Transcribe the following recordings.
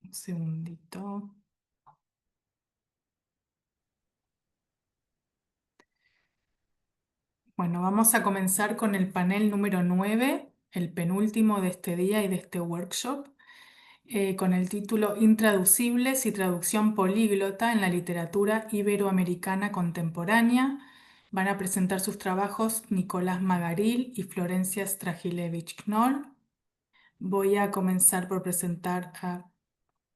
Un segundito. Bueno, vamos a comenzar con el panel número 9, el penúltimo de este día y de este workshop, con el título Intraducibles y traducción políglota en la literatura iberoamericana contemporánea. Van a presentar sus trabajos Nicolás Magaril y Florencia Strahilevich Knoll. Voy a comenzar por presentar a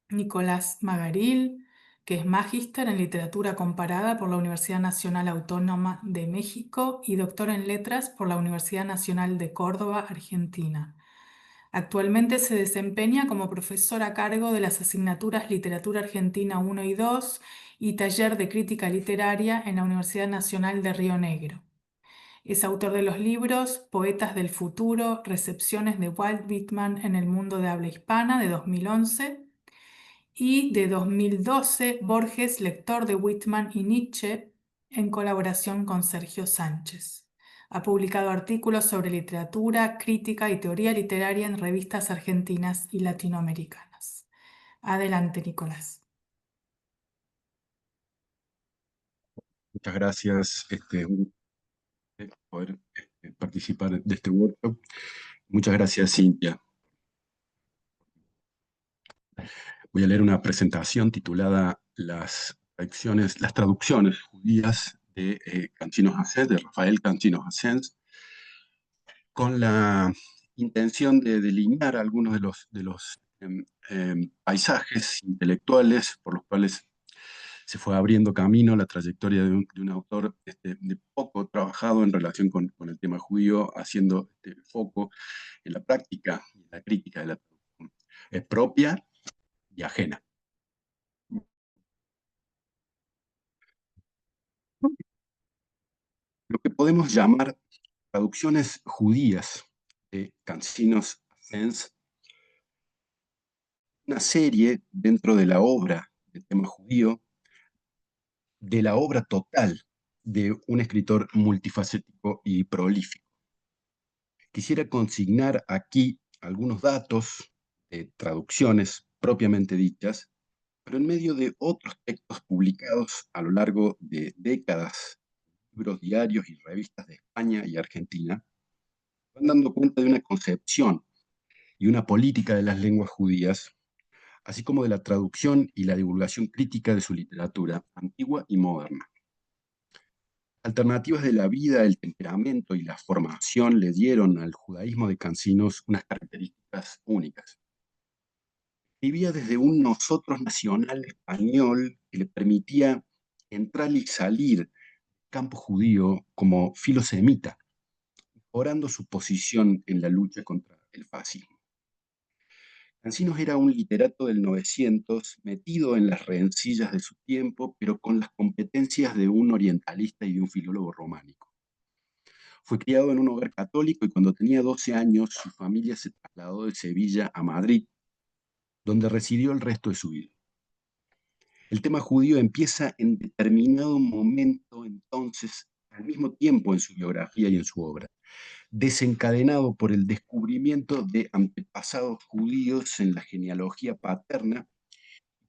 Nicolás Magaril, que es magíster en literatura comparada por la Universidad Nacional Autónoma de México y doctor en letras por la Universidad Nacional de Córdoba, Argentina. Actualmente se desempeña como profesor a cargo de las asignaturas Literatura Argentina 1 y 2 y Taller de Crítica Literaria en la Universidad Nacional de Río Negro. Es autor de los libros Poetas del Futuro, Recepciones de Walt Whitman en el mundo de habla hispana, de 2011, y de 2012, Borges, lector de Whitman y Nietzsche, en colaboración con Sergio Sánchez. Ha publicado artículos sobre literatura, crítica y teoría literaria en revistas argentinas y latinoamericanas. Adelante, Nicolás. Muchas gracias poder participar de este workshop. Muchas gracias, Cintia. Voy a leer una presentación titulada Las traducciones judías de Cancinos Hassens, de Rafael Cancinos Hassens, con la intención de delinear algunos de los paisajes intelectuales por los cuales se fue abriendo camino la trayectoria de un autor de poco trabajado en relación con el tema judío, haciendo foco en la práctica y la crítica de la traducción. Es propia y ajena. Lo que podemos llamar traducciones judías de Cancinos Hassens, una serie dentro de la obra del tema judío, de la obra total de un escritor multifacético y prolífico. Quisiera consignar aquí algunos datos de traducciones propiamente dichas, pero en medio de otros textos publicados a lo largo de décadas, libros, diarios y revistas de España y Argentina, van dando cuenta de una concepción y una política de las lenguas judías, así como de la traducción y la divulgación crítica de su literatura, antigua y moderna. Alternativas de la vida, el temperamento y la formación le dieron al judaísmo de Cancinos unas características únicas. Vivía desde un nosotros nacional español que le permitía entrar y salir del campo judío como filosemita, mejorando su posición en la lucha contra el fascismo. Cancinos era un literato del 900, metido en las rencillas de su tiempo, pero con las competencias de un orientalista y de un filólogo románico. Fue criado en un hogar católico y cuando tenía 12 años su familia se trasladó de Sevilla a Madrid, donde residió el resto de su vida. El tema judío empieza en determinado momento entonces, al mismo tiempo en su biografía y en su obra, desencadenado por el descubrimiento de antepasados judíos en la genealogía paterna,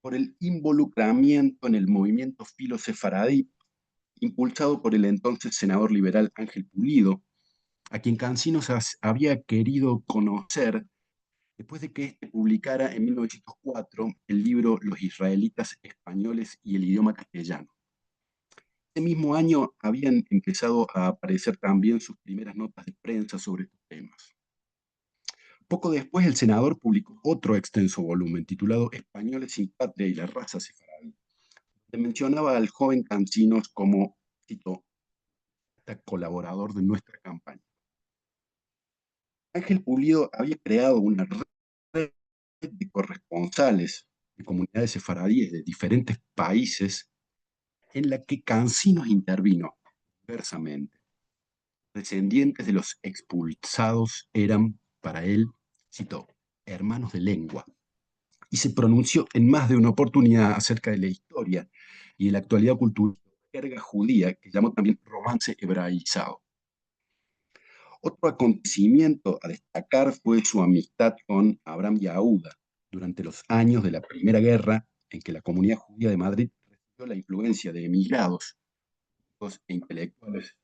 por el involucramiento en el movimiento filo-sefaradí, impulsado por el entonces senador liberal Ángel Pulido, a quien Cancinos había querido conocer después de que éste publicara en 1904 el libro Los israelitas españoles y el idioma castellano. Ese mismo año habían empezado a aparecer también sus primeras notas de prensa sobre estos temas. Poco después, el senador publicó otro extenso volumen titulado Españoles sin patria y la raza sefaradí, donde mencionaba al joven Cancinos como, cito, colaborador de nuestra campaña. Ángel Pulido había creado una red de corresponsales de comunidades sefaradíes de diferentes países en la que Cancinos intervino diversamente. Descendientes de los expulsados eran, para él, cito, hermanos de lengua, y se pronunció en más de una oportunidad acerca de la historia y de la actualidad cultural jerga judía, que llamó también romance hebraizado. Otro acontecimiento a destacar fue su amistad con Abraham Yahuda, durante los años de la Primera Guerra, en que la comunidad judía de Madrid recibió la influencia de emigrados e intelectuales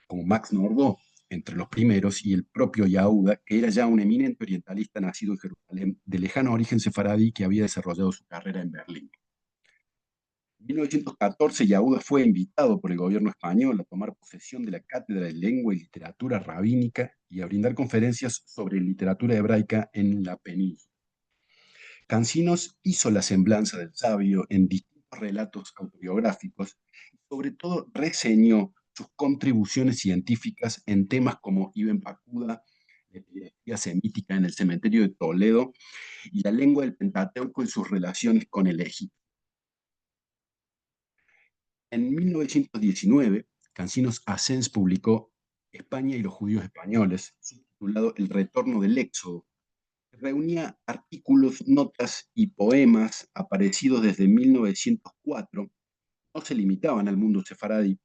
como Max Nordau, entre los primeros, y el propio Yahuda, que era ya un eminente orientalista nacido en Jerusalén, de lejano origen sefaradí, que había desarrollado su carrera en Berlín. En 1914, Yahuda fue invitado por el gobierno español a tomar posesión de la Cátedra de Lengua y Literatura Rabínica y a brindar conferencias sobre literatura hebraica en la península. Cancinos hizo la semblanza del sabio en distintos relatos autobiográficos y sobre todo reseñó sus contribuciones científicas en temas como Ibn Bakuda, la epidemia semítica en el cementerio de Toledo y la lengua del Pentateuco en sus relaciones con el Egipto. En 1919, Cancinos Asens publicó España y los judíos españoles, subtitulado El retorno del Éxodo. Reunía artículos, notas y poemas aparecidos desde 1904. No se limitaban al mundo sefaradí,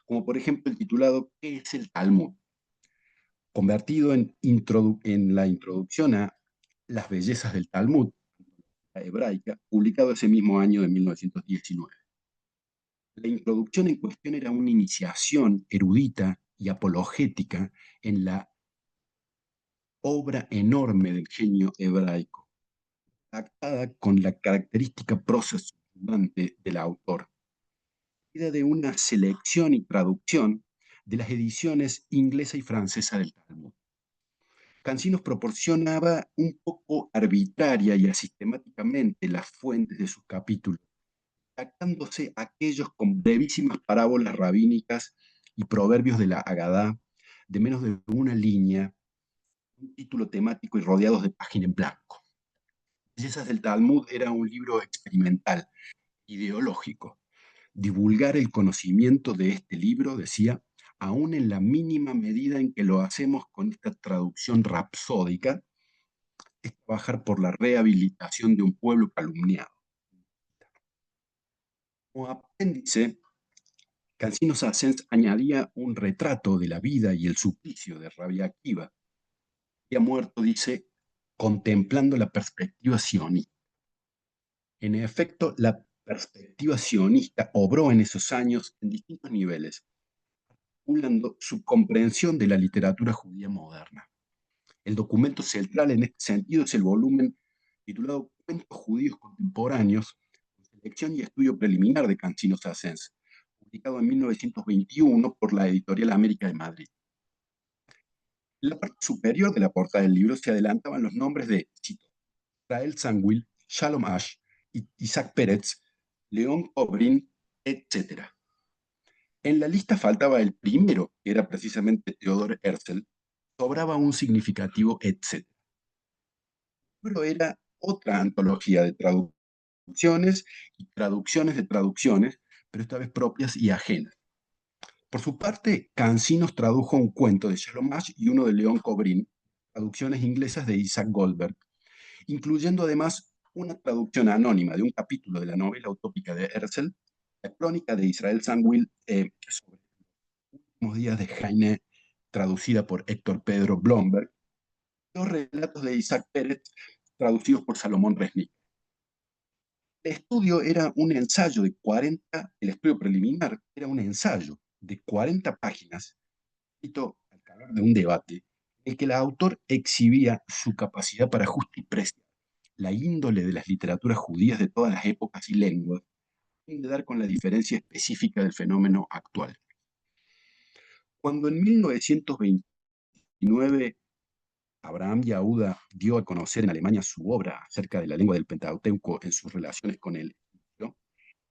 como por ejemplo el titulado ¿Qué es el Talmud?, convertido en la introducción a Las bellezas del Talmud, la hebraica, publicado ese mismo año de 1919. La introducción en cuestión era una iniciación erudita y apologética en la obra enorme del genio hebraico, actada con la característica prosa subyugante del autor, de una selección y traducción de las ediciones inglesa y francesa del Talmud. Cancinos proporcionaba un poco arbitraria y asistemáticamente las fuentes de sus capítulos, destacándose aquellos con brevísimas parábolas rabínicas y proverbios de la Agadá, de menos de una línea, un título temático y rodeados de página en blanco. Bellezas del Talmud era un libro experimental, ideológico. Divulgar el conocimiento de este libro, decía, aún en la mínima medida en que lo hacemos con esta traducción rapsódica, es trabajar por la rehabilitación de un pueblo calumniado. Como apéndice, Cancinos Asens añadía un retrato de la vida y el suplicio de Rabbi Akiva, que ha muerto, dice, contemplando la perspectiva sionista. En efecto, la perspectiva sionista obró en esos años en distintos niveles, articulando su comprensión de la literatura judía moderna. El documento central en este sentido es el volumen titulado Cuentos judíos contemporáneos, selección y estudio preliminar de Cancinos Asens, publicado en 1921 por la editorial América de Madrid. En la parte superior de la portada del libro se adelantaban los nombres de Israel Zangwill, Shalom Ash, Isaac Pérez, León Cobrin, etc. En la lista faltaba el primero, que era precisamente Theodor Herzl, sobraba un significativo etc. Pero era otra antología de traducciones y traducciones de traducciones, pero esta vez propias y ajenas. Por su parte, Cancinos tradujo un cuento de Shalom Ash y uno de León Cobrin, traducciones inglesas de Isaac Goldberg, incluyendo además una traducción anónima de un capítulo de la novela utópica de Herzl, la crónica de Israel Zangwill sobre los últimos días de Heine, traducida por Héctor Pedro Blomberg, dos relatos de Isaac Pérez, traducidos por Salomón Resnick. El estudio era un ensayo de 40, el estudio preliminar era un ensayo de 40 páginas, escrito al calor de un debate, en el que el autor exhibía su capacidad para justipreciar la índole de las literaturas judías de todas las épocas y lenguas, sin dar con la diferencia específica del fenómeno actual. Cuando en 1929 Abraham Yahuda dio a conocer en Alemania su obra acerca de la lengua del Pentateuco en sus relaciones con el egipcio,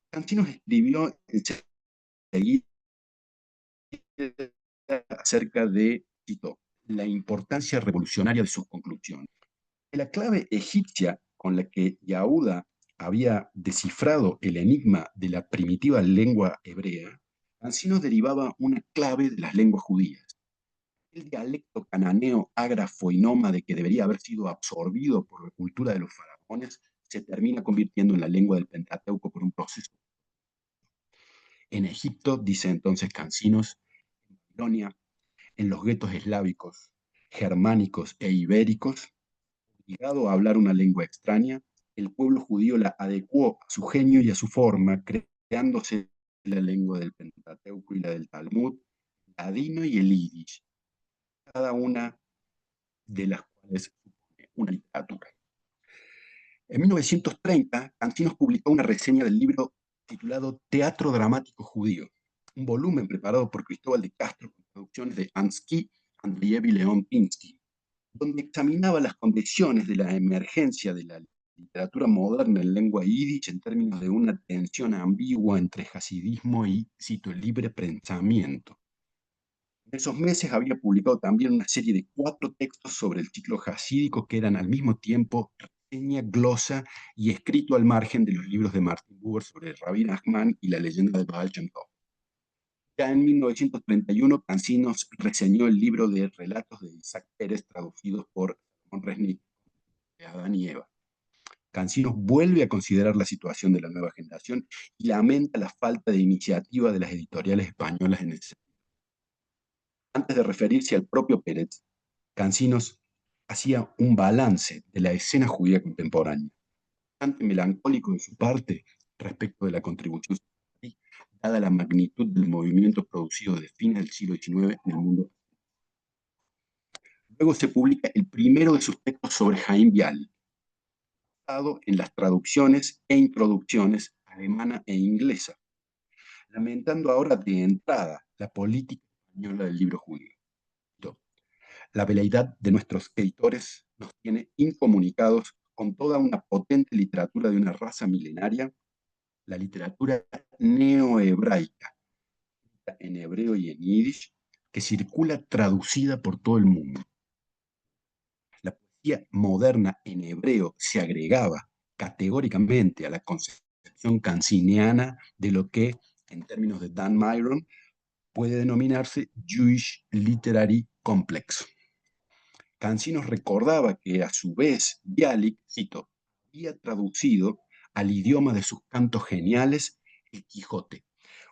Cancinos escribió enseguida acerca de, cito, la importancia revolucionaria de sus conclusiones. La clave egipcia con la que Yahuda había descifrado el enigma de la primitiva lengua hebrea, Cancinos derivaba una clave de las lenguas judías. El dialecto cananeo, ágrafo y nómade que debería haber sido absorbido por la cultura de los faraones se termina convirtiendo en la lengua del Pentateuco por un proceso. En Egipto, dice entonces Cancinos, en Babilonia, en los guetos eslávicos, germánicos e ibéricos, obligado a hablar una lengua extraña, el pueblo judío la adecuó a su genio y a su forma, creándose la lengua del Pentateuco y la del Talmud, el ladino y el yiddish, cada una de las cuales supone una literatura. En 1930, Cancinos publicó una reseña del libro titulado Teatro Dramático Judío, un volumen preparado por Cristóbal de Castro con traducciones de Ansky, Andreyev y León Pinsky, donde examinaba las condiciones de la emergencia de la literatura moderna en lengua yiddish en términos de una tensión ambigua entre hasidismo y, cito, libre pensamiento. En esos meses había publicado también una serie de 4 textos sobre el ciclo hasídico que eran al mismo tiempo reseña, glosa y escrito al margen de los libros de Martin Buber sobre Rabbi Nachman y la leyenda de Baal Shem Tov. Ya en 1931, Cancinos reseñó el libro de relatos de Isaac Pérez traducidos por Salomón Resnick, de Adán y Eva. Cancinos vuelve a considerar la situación de la nueva generación y lamenta la falta de iniciativa de las editoriales españolas en ese sentido. Antes de referirse al propio Pérez, Cancinos hacía un balance de la escena judía contemporánea, bastante melancólico de su parte respecto de la contribución dada la magnitud del movimiento producido desde fines del siglo XIX en el mundo. Luego se publica el primero de sus textos sobre Haim Bialik, basado en las traducciones e introducciones alemana e inglesa, lamentando ahora de entrada la política española del libro judío. La veleidad de nuestros editores nos tiene incomunicados con toda una potente literatura de una raza milenaria, la literatura neohebraica, en hebreo y en yiddish, que circula traducida por todo el mundo. La poesía moderna en hebreo se agregaba categóricamente a la concepción canciniana de lo que, en términos de Dan Myron, puede denominarse Jewish Literary Complex. Cancinos recordaba que a su vez Bialik, cito, había traducido al idioma de sus cantos geniales el Quijote,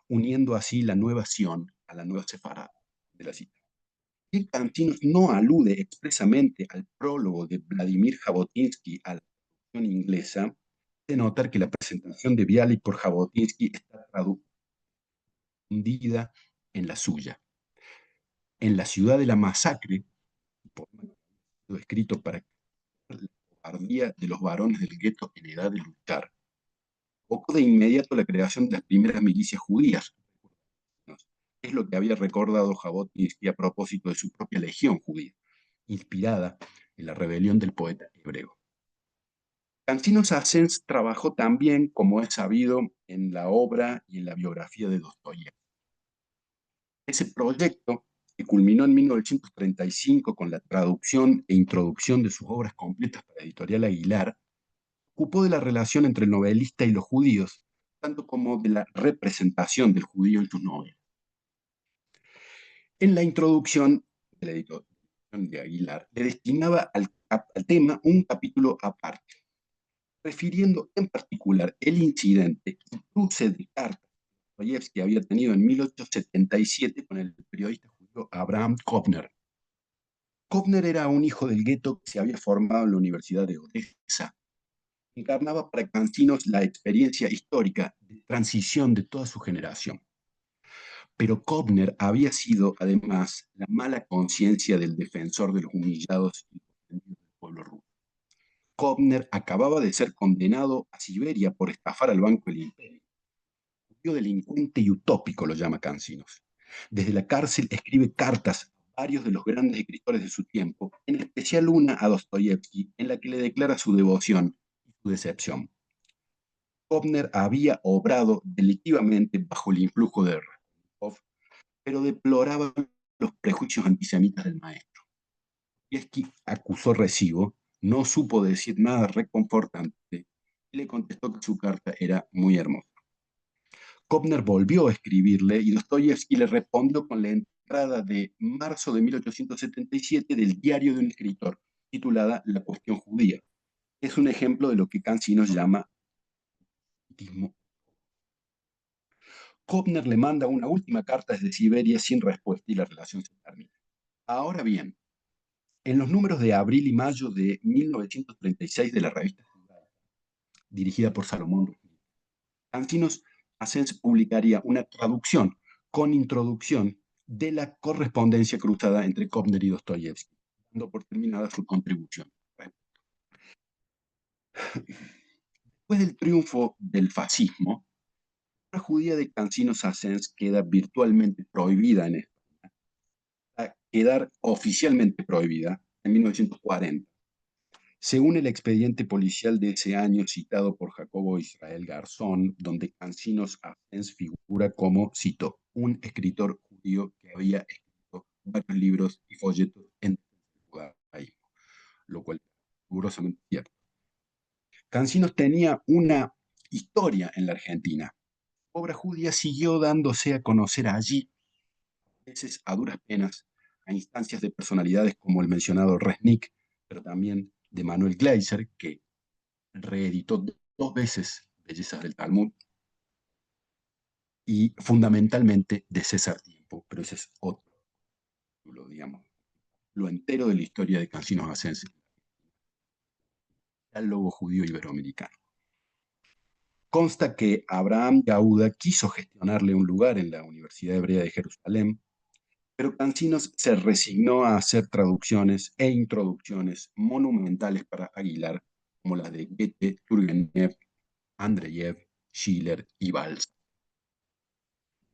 uniendo así la nueva Sion a la nueva Sefarad de la cita. Y Cancinos no alude expresamente al prólogo de Vladimir Jabotinsky a la traducción inglesa, de notar que la presentación de Bialik por Jabotinsky está traducida en la suya. En La ciudad de la masacre, escrito para la cobardía de los varones del gueto en edad de luchar, poco de inmediato la creación de las primeras milicias judías. Es lo que había recordado Jabotinsky a propósito de su propia legión judía, inspirada en la rebelión del poeta hebreo. Cancinos Sassens trabajó también, como es sabido, en la obra y en la biografía de Dostoyevsky. Ese proyecto, que culminó en 1935 con la traducción e introducción de sus obras completas para Editorial Aguilar, ocupó de la relación entre el novelista y los judíos, tanto como de la representación del judío en sus novelas. En la introducción de la editorial de Aguilar, le destinaba al tema un capítulo aparte, refiriendo en particular el incidente y cruce de cartas que Dostoyevsky había tenido en 1877 con el periodista judío Abraham Kovner. Kovner era un hijo del gueto que se había formado en la Universidad de Odessa. Encarnaba para Cancinos la experiencia histórica de transición de toda su generación. Pero Kovner había sido, además, la mala conciencia del defensor de los humillados y del pueblo ruso. Kovner acababa de ser condenado a Siberia por estafar al Banco del Imperio. Un delincuente y utópico, lo llama Cancinos. Desde la cárcel escribe cartas a varios de los grandes escritores de su tiempo, en especial una a Dostoyevsky, en la que le declara su devoción y su decepción. Kovner había obrado delictivamente bajo el influjo de Raskolnikov, pero deploraba los prejuicios antisemitas del maestro. Dostoyevsky acusó recibo, no supo decir nada reconfortante y le contestó que su carta era muy hermosa. Kovner volvió a escribirle y Dostoyevsky le respondió con la entrada de marzo de 1877 del Diario de un escritor, titulada La cuestión judía. Es un ejemplo de lo que Cancinos llama antisemitismo. Kovner le manda una última carta desde Siberia sin respuesta y la relación se termina. Ahora bien, en los números de abril y mayo de 1936 de la revista Judaica, dirigida por Salomón. Cancinos Asens publicaría una traducción con introducción de la correspondencia cruzada entre Kovner y Dostoyevsky, dando por terminada su contribución. Después del triunfo del fascismo, la judía de Cancinos Asens queda virtualmente prohibida en España, a quedar oficialmente prohibida en 1940. Según el expediente policial de ese año citado por Jacobo Israel Garzón, donde Cancinos Asens figura como, cito, un escritor judío que había escrito varios libros y folletos en el judaísmo, lo cual es rigurosamente cierto. Cancinos tenía una historia en la Argentina. Su obra judía siguió dándose a conocer allí, a veces a duras penas, a instancias de personalidades como el mencionado Resnick, pero también de Manuel Gleiser, que reeditó dos veces Bellezas del Talmud, y fundamentalmente de César Tiempo, pero ese es otro título, digamos, lo entero de la historia de Cancinos Asens, el logo judío iberoamericano. Consta que Abraham Yahúda quiso gestionarle un lugar en la Universidad Hebrea de Jerusalén, pero Cancinos se resignó a hacer traducciones e introducciones monumentales para Aguilar, como las de Goethe, Turgenev, Andreyev, Schiller y Balzac.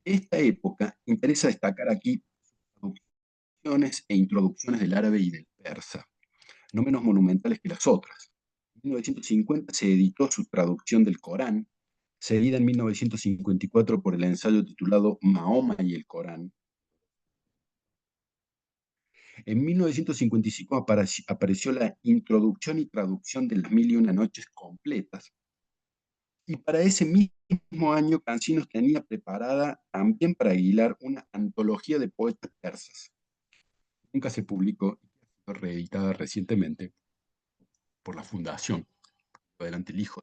Esta época interesa destacar aquí traducciones e introducciones del árabe y del persa, no menos monumentales que las otras. En 1950 se editó su traducción del Corán, seguida en 1954 por el ensayo titulado Mahoma y el Corán. En 1955 apareció la introducción y traducción de las Mil y una Noches completas, y para ese mismo año Cancinos tenía preparada también para Aguilar una antología de poetas persas. Nunca se publicó y fue reeditada recientemente por la Fundación Adelante el Hijo.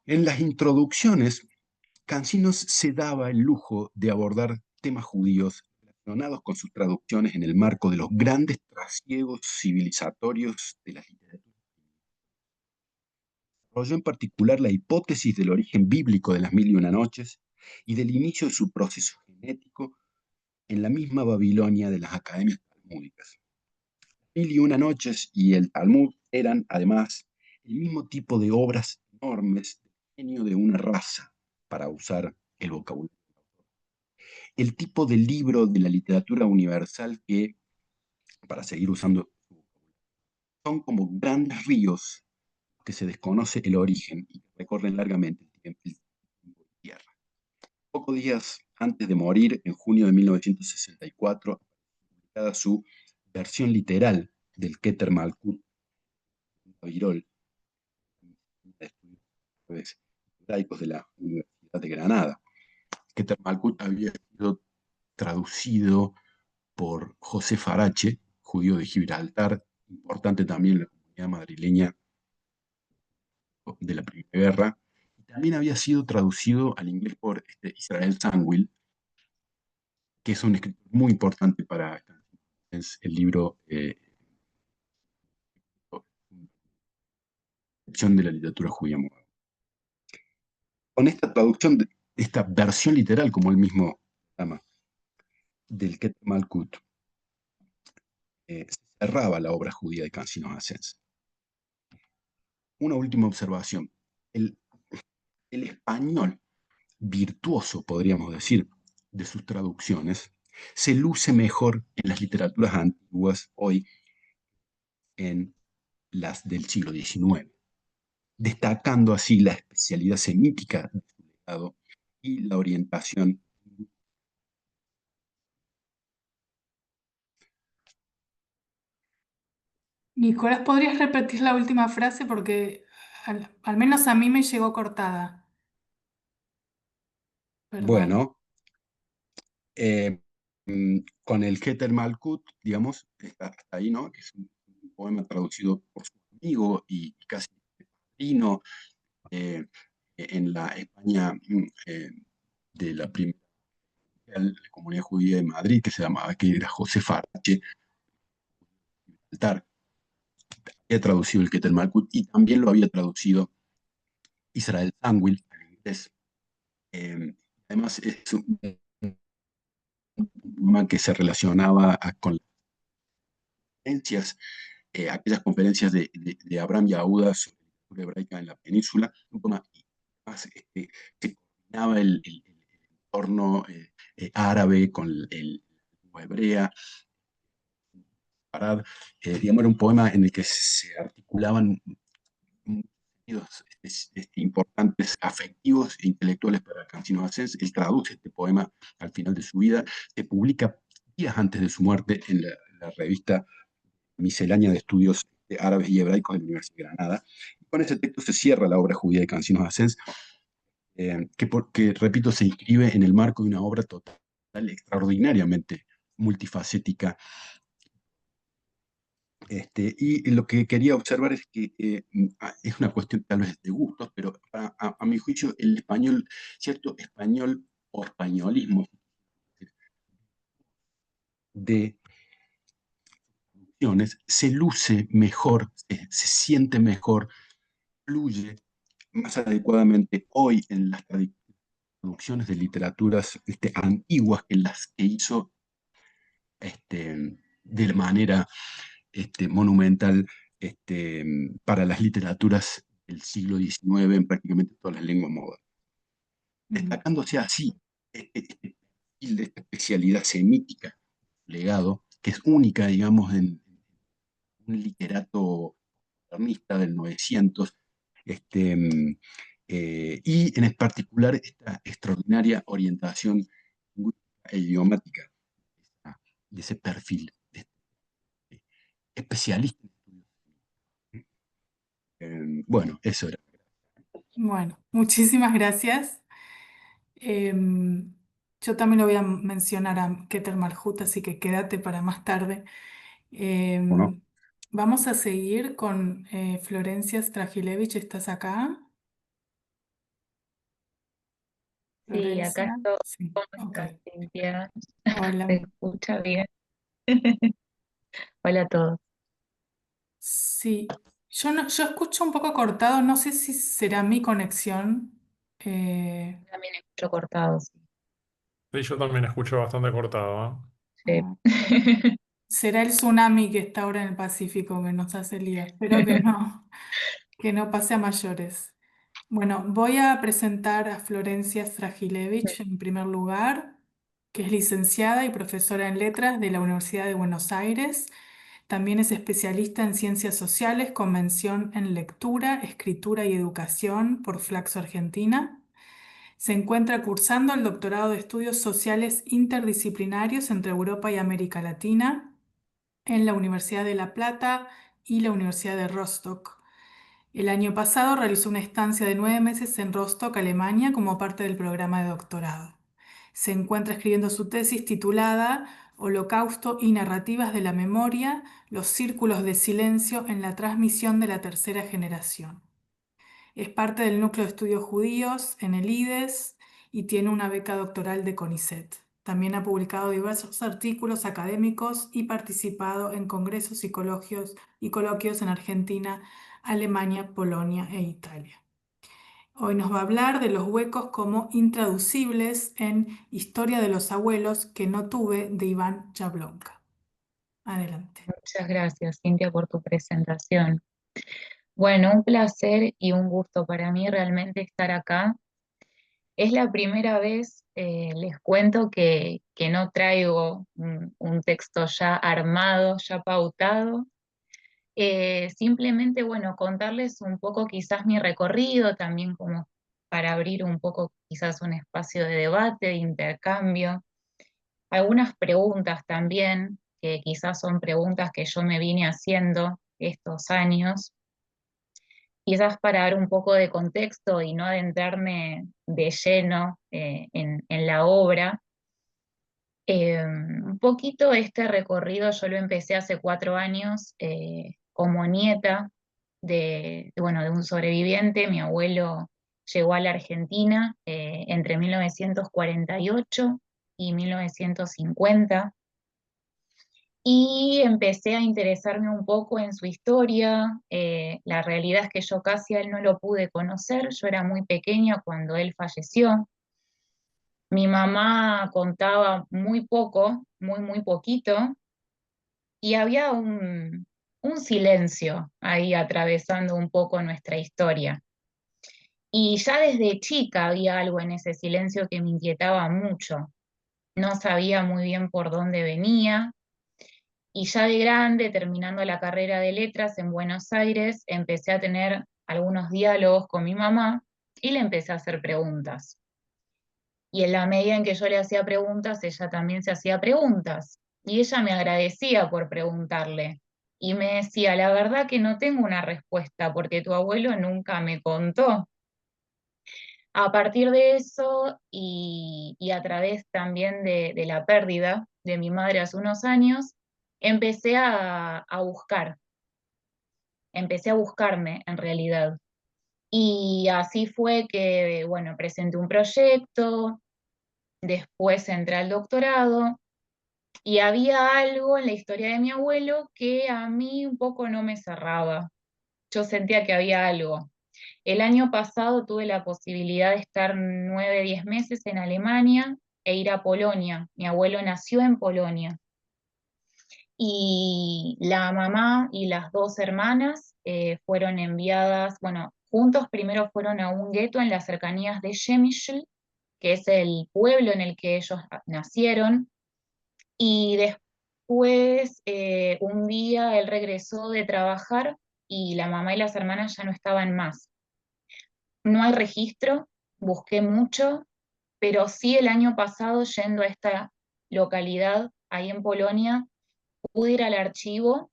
En las introducciones, Cancinos se daba el lujo de abordar temas judíos relacionados con sus traducciones en el marco de los grandes trasiegos civilizatorios de la literatura. Desarrolló en particular la hipótesis del origen bíblico de las Mil y una Noches y del inicio de su proceso genético en la misma Babilonia de las academias talmúdicas. Mil y una Noches y el Talmud eran, además, el mismo tipo de obras enormes del genio de una raza, para usar el vocabulario. El tipo de libro de la literatura universal que, para seguir usando, son como grandes ríos que se desconoce el origen y que recorren largamente el tiempo y tierra. Pocos días antes de morir, en junio de 1964, publicada su versión literal del Keter Malkut Virol, de estudios judaicos de la Universidad de Granada. Keter Malkut había sido traducido por José Farache, judío de Gibraltar, importante también en la comunidad madrileña de la Primera Guerra, y también había sido traducido al inglés por Israel Sandwell, que es un escritor muy importante para el libro de la literatura judía moderna. Con esta traducción, esta versión literal, como él mismo llama, del Keter Malkut, se cerraba la obra judía de Cancinos Asens. Una última observación. El, el español virtuoso, podríamos decir, de sus traducciones, se luce mejor en las literaturas antiguas hoy en las del siglo XIX, destacando así la especialidad semítica de su legado y la orientación. Nicolás, ¿podrías repetir la última frase? Porque al menos a mí me llegó cortada. Perdón. Bueno, eh, con el Keter Malkut, digamos, hasta ahí, ¿no? Que es un poema traducido por su amigo y casi padrino en la España de la primera comunidad judía de Madrid, que se llamaba, que era José Farache, había traducido el Keter Malkut y también lo había traducido Israel Zangwill al inglés. Además, es un tema que se relacionaba con las conferencias, aquellas conferencias de Abraham Yahuda sobre la cultura hebraica en la península, un poema más que combinaba el entorno árabe con el lengua hebrea. Parad, digamos, era un poema en el que se articulaban sentidos importantes, afectivos e intelectuales para Cansino Asens. Él traduce este poema al final de su vida, se publica días antes de su muerte en la revista Miscelánea de Estudios Árabes y Hebraicos de la Universidad de Granada. Y con ese texto se cierra la obra judía de Cansino Asens, que, repito, se inscribe en el marco de una obra total, extraordinariamente multifacética. Y lo que quería observar es que es una cuestión tal vez de gustos, pero a mi juicio el español, cierto español o españolismo de opciones se luce mejor, se siente mejor, fluye más adecuadamente hoy en las traducciones de literaturas antiguas que las que hizo de manera monumental para las literaturas del siglo XIX en prácticamente todas las lenguas modernas. Ujú. Destacándose así perfil de esta especialidad semítica, legado, que es única, digamos, en un literato modernista del 900, y en particular esta extraordinaria orientación lingüística e idiomática de ese perfil de especialista en estudios. Bueno, eso era. Bueno, muchísimas gracias. Em, yo también lo voy a mencionar a Keter Malhut, así que quédate para más tarde. ¿No? Em, Vamos a seguir con Florencia Stragilevich. ¿Estás acá? Sí, acá Florencia. estoy. Sí, ¿Cómo ok. estás, Cintia? Hola. ¿Se escucha bien? Hola a todos. Sí, yo escucho un poco cortado, no sé si será mi conexión. Eh, También escucho cortado, sí. Sí, yo también escucho bastante cortado, ¿eh? Sí. ah, Será el tsunami que está ahora en el Pacífico que nos hace lío. Espero que no pase a mayores. Bueno, voy a presentar a Florencia Stragilevich en primer lugar, que es licenciada y profesora en letras de la Universidad de Buenos Aires. También es especialista en ciencias sociales con mención en lectura, escritura y educación por Flaxo Argentina. Se encuentra cursando el doctorado de estudios sociales interdisciplinarios entre Europa y América Latina en la Universidad de La Plata y la Universidad de Rostock. El año pasado realizó una estancia de 9 meses en Rostock, Alemania, como parte del programa de doctorado. Se encuentra escribiendo su tesis titulada Holocausto y narrativas de la memoria, los círculos de silencio en la transmisión de la tercera generación. Es parte del núcleo de estudios judíos en el IDES y tiene una beca doctoral de CONICET. También ha publicado diversos artículos académicos y participado en congresos y coloquios en Argentina, Alemania, Polonia e Italia. Hoy nos va a hablar de los huecos como intraducibles en Historia de los abuelos que no tuve de Iván Jablonka. Adelante. Muchas gracias, Cintia, por tu presentación. Bueno, un placer y un gusto para mí realmente estar acá. Es la primera vez, les cuento que no traigo un texto ya armado, ya pautado. Simplemente, bueno, contarles un poco quizás mi recorrido, también como para abrir un poco quizás un espacio de debate, de intercambio. Algunas preguntas también, que quizás son preguntas que yo me vine haciendo estos años, quizás para dar un poco de contexto y no adentrarme de lleno en la obra. Un poquito este recorrido yo lo empecé hace 4 años como nieta bueno, de un sobreviviente. Mi abuelo llegó a la Argentina entre 1948 y 1950. y empecé a interesarme un poco en su historia. La realidad es que yo casi a él no lo pude conocer, yo era muy pequeña cuando él falleció. Mi mamá contaba muy poco, muy poquito, y había un silencio ahí atravesando un poco nuestra historia. Y ya desde chica había algo en ese silencio que me inquietaba mucho. No sabía muy bien por dónde venía. Y ya de grande, terminando la carrera de letras en Buenos Aires, empecé a tener algunos diálogos con mi mamá y le empecé a hacer preguntas. Y en la medida en que yo le hacía preguntas, ella también se hacía preguntas. Y ella me agradecía por preguntarle. Y me decía, la verdad que no tengo una respuesta porque tu abuelo nunca me contó. A partir de eso y a través también de la pérdida de mi madre hace unos años, empecé a buscar, empecé a buscarme en realidad. Y así fue que, bueno, presenté un proyecto, después entré al doctorado y había algo en la historia de mi abuelo que a mí un poco no me cerraba. Yo sentía que había algo. El año pasado tuve la posibilidad de estar 9, 10 meses en Alemania e ir a Polonia. Mi abuelo nació en Polonia. Y la mamá y las dos hermanas fueron enviadas, bueno, juntos primero fueron a un gueto en las cercanías de Przemyśl, que es el pueblo en el que ellos nacieron, y después un día él regresó de trabajar y la mamá y las hermanas ya no estaban más. No hay registro, busqué mucho, pero sí el año pasado yendo a esta localidad ahí en Polonia, pude ir al archivo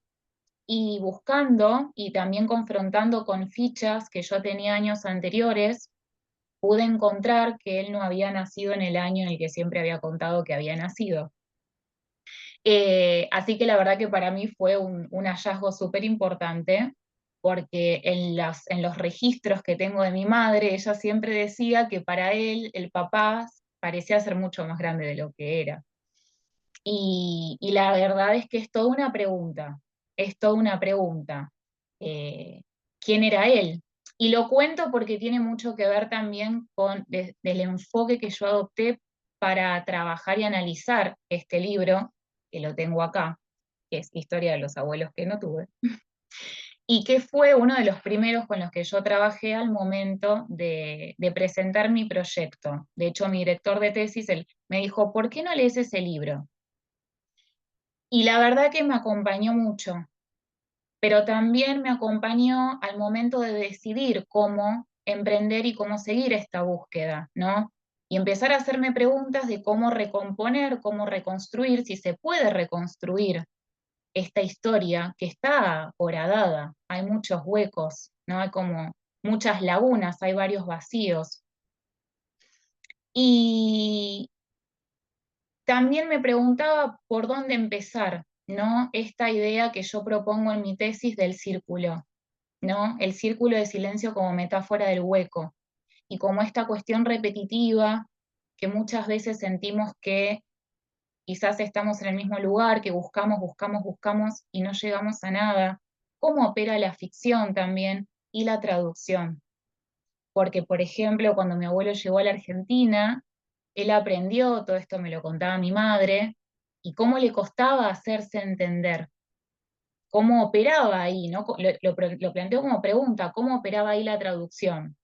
y buscando y también confrontando con fichas que yo tenía años anteriores, pude encontrar que él no había nacido en el año en el que siempre había contado que había nacido. Así que la verdad que para mí fue un hallazgo súper importante, porque en los registros que tengo de mi madre, ella siempre decía que para él el papá parecía ser mucho más grande de lo que era. Y la verdad es que es toda una pregunta, es toda una pregunta. Eh, ¿Quién era él? Y lo cuento porque tiene mucho que ver también con del enfoque que yo adopté para trabajar y analizar este libro, que lo tengo acá, que es Historia de los abuelos que no tuve, y que fue uno de los primeros con los que yo trabajé al momento de presentar mi proyecto. De hecho, mi director de tesis él, me dijo, ¿por qué no lees ese libro? Y la verdad que me acompañó mucho, pero también me acompañó al momento de decidir cómo emprender y cómo seguir esta búsqueda, ¿no? Y empezar a hacerme preguntas de cómo recomponer, cómo reconstruir, si se puede reconstruir esta historia que está horadada, hay muchos huecos, ¿no? Hay como muchas lagunas, hay varios vacíos. Y también me preguntaba por dónde empezar, ¿no? Esta idea que yo propongo en mi tesis del círculo, ¿no? El círculo de silencio como metáfora del hueco y como esta cuestión repetitiva que muchas veces sentimos que quizás estamos en el mismo lugar, que buscamos y no llegamos a nada. ¿Cómo opera la ficción también y la traducción? Porque, por ejemplo, cuando mi abuelo llegó a la Argentina, él aprendió, todo esto me lo contaba mi madre, y cómo le costaba hacerse entender, cómo operaba ahí, ¿no? Lo planteo como pregunta, ¿cómo operaba ahí la traducción?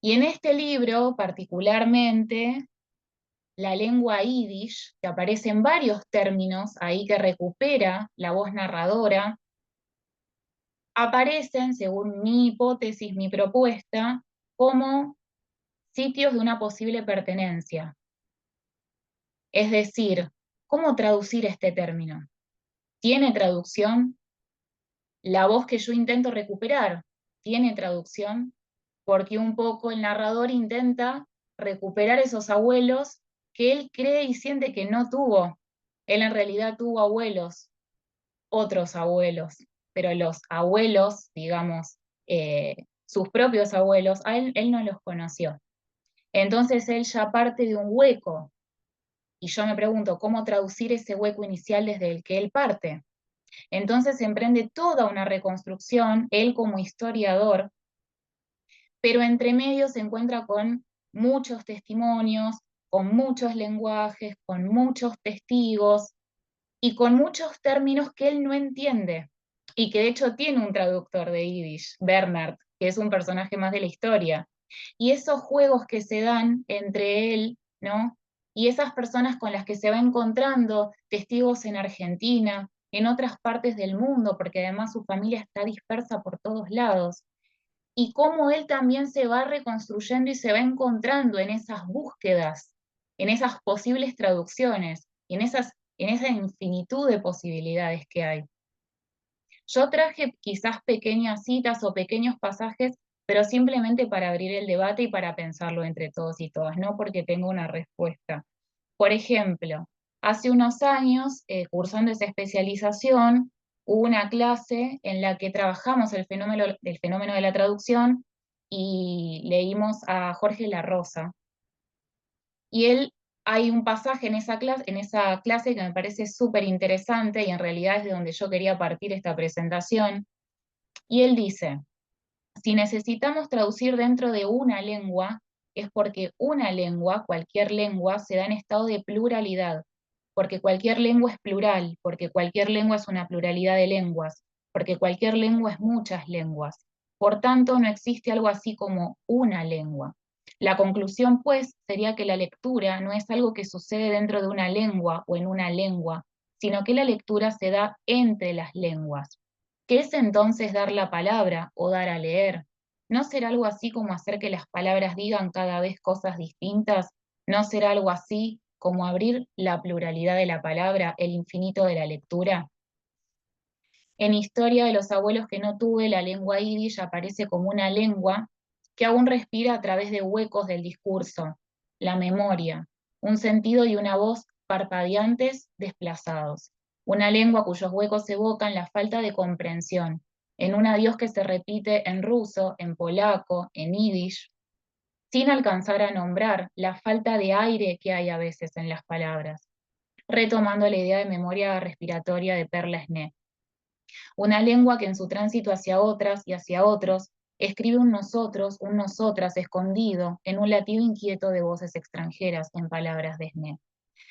Y en este libro, particularmente, la lengua yiddish, que aparece en varios términos ahí que recupera la voz narradora, aparecen, según mi hipótesis, mi propuesta, como sitios de una posible pertenencia. Es decir, ¿cómo traducir este término? ¿Tiene traducción? La voz que yo intento recuperar, ¿tiene traducción? Porque un poco el narrador intenta recuperar esos abuelos que él cree y siente que no tuvo. Él en realidad tuvo abuelos, otros abuelos, pero los abuelos, digamos, sus propios abuelos, él no los conoció. Entonces él ya parte de un hueco, Y yo me pregunto, ¿cómo traducir ese hueco inicial desde el que él parte? Entonces emprende toda una reconstrucción, él como historiador, pero entre medio se encuentra con muchos testimonios, con muchos lenguajes, con muchos testigos y con muchos términos que él no entiende y que de hecho tiene un traductor de Yiddish, Bernard, que es un personaje más de la historia. Y esos juegos que se dan entre él, ¿no? Y esas personas con las que se va encontrando, testigos en Argentina, en otras partes del mundo, porque además su familia está dispersa por todos lados, y cómo él también se va reconstruyendo y se va encontrando en esas búsquedas, en esas posibles traducciones, en esa infinitud de posibilidades que hay. Yo traje quizás pequeñas citas o pequeños pasajes, pero simplemente para abrir el debate y para pensarlo entre todos y todas, no porque tengo una respuesta. Por ejemplo, hace unos años, cursando esa especialización, hubo una clase en la que trabajamos el fenómeno de la traducción y leímos a Jorge La Rosa. Y hay un pasaje en esa clase que me parece súper interesante y en realidad es de donde yo quería partir esta presentación. Y él dice, si necesitamos traducir dentro de una lengua, es porque una lengua, cualquier lengua, se da en estado de pluralidad, porque cualquier lengua es plural, porque cualquier lengua es una pluralidad de lenguas, porque cualquier lengua es muchas lenguas. Por tanto, no existe algo así como una lengua. La conclusión, pues, sería que la lectura no es algo que sucede dentro de una lengua o en una lengua, sino que la lectura se da entre las lenguas. ¿Qué es entonces dar la palabra o dar a leer? ¿No será algo así como hacer que las palabras digan cada vez cosas distintas? ¿No será algo así como abrir la pluralidad de la palabra, el infinito de la lectura? En Historia de los abuelos que no tuve, la lengua yiddish aparece como una lengua que aún respira a través de huecos del discurso, la memoria, un sentido y una voz parpadeantes desplazados. Una lengua cuyos huecos evocan la falta de comprensión, en un adiós que se repite en ruso, en polaco, en yiddish, sin alcanzar a nombrar la falta de aire que hay a veces en las palabras, retomando la idea de memoria respiratoria de Perla Sné. Una lengua que en su tránsito hacia otras y hacia otros escribe un nosotros, un nosotras escondido en un latido inquieto de voces extranjeras, en palabras de Sné.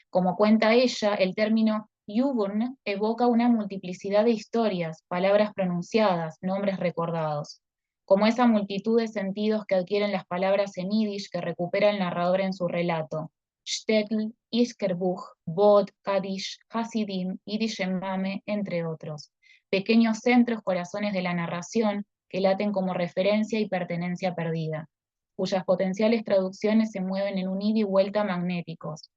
Como cuenta ella, el término Jugend evoca una multiplicidad de historias, palabras pronunciadas, nombres recordados, como esa multitud de sentidos que adquieren las palabras en yiddish que recupera el narrador en su relato. Shtetl, Iskerbuch, Bod, Kadish, Hasidim, Yiddish Emame, entre otros. Pequeños centros, corazones de la narración que laten como referencia y pertenencia perdida, cuyas potenciales traducciones se mueven en un ida y vuelta magnéticos,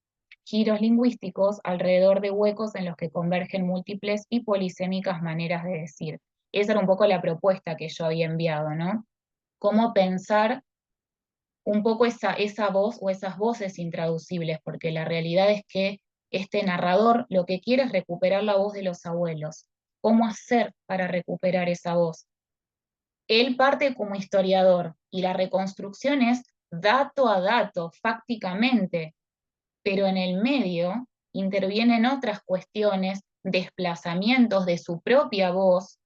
giros lingüísticos alrededor de huecos en los que convergen múltiples y polisémicas maneras de decir. Esa era un poco la propuesta que yo había enviado, ¿no? Cómo pensar un poco esa voz o esas voces intraducibles, porque la realidad es que este narrador lo que quiere es recuperar la voz de los abuelos. ¿Cómo hacer para recuperar esa voz? Él parte como historiador y la reconstrucción es dato a dato, fácticamente, pero en el medio intervienen otras cuestiones, desplazamientos de su propia voz,